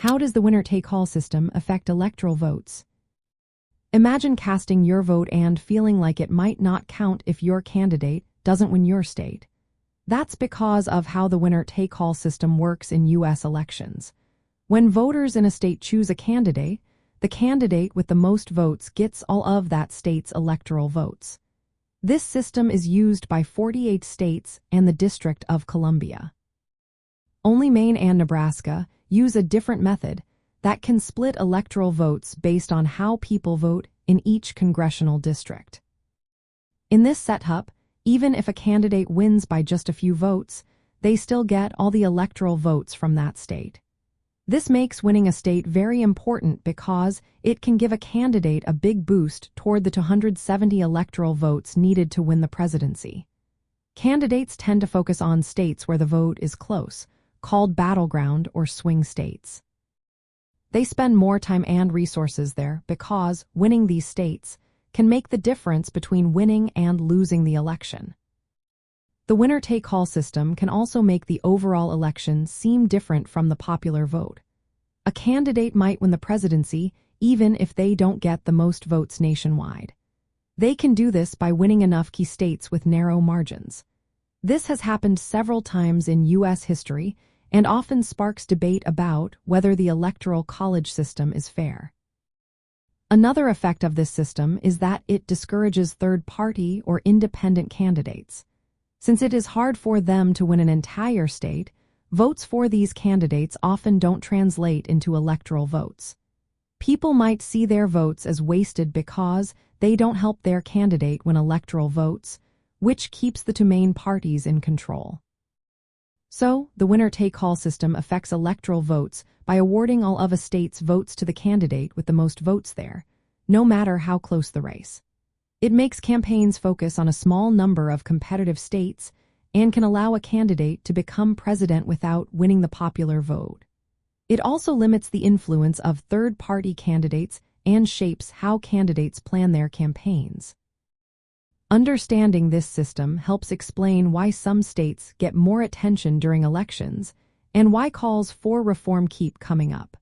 How does the winner-take-all system affect electoral votes? Imagine casting your vote and feeling like it might not count if your candidate doesn't win your state. That's because of how the winner-take-all system works in U.S. elections. When voters in a state choose a candidate, the candidate with the most votes gets all of that state's electoral votes. This system is used by 48 states and the District of Columbia. Only Maine and Nebraska use a different method that can split electoral votes based on how people vote in each congressional district. In this setup, even if a candidate wins by just a few votes, they still get all the electoral votes from that state. This makes winning a state very important because it can give a candidate a big boost toward the 270 electoral votes needed to win the presidency. Candidates tend to focus on states where the vote is close, called battleground or swing states. They spend more time and resources there because winning these states can make the difference between winning and losing the election. The winner-take-all system can also make the overall election seem different from the popular vote. A candidate might win the presidency even if they don't get the most votes nationwide. They can do this by winning enough key states with narrow margins. This has happened several times in U.S. history and often sparks debate about whether the Electoral College system is fair. Another effect of this system is that it discourages third-party or independent candidates. Since it is hard for them to win an entire state, votes for these candidates often don't translate into electoral votes. People might see their votes as wasted because they don't help their candidate win electoral votes, which keeps the two main parties in control. So, the winner-take-all system affects electoral votes by awarding all of a state's votes to the candidate with the most votes there, no matter how close the race. It makes campaigns focus on a small number of competitive states and can allow a candidate to become president without winning the popular vote. It also limits the influence of third-party candidates and shapes how candidates plan their campaigns. Understanding this system helps explain why some states get more attention during elections and why calls for reform keep coming up.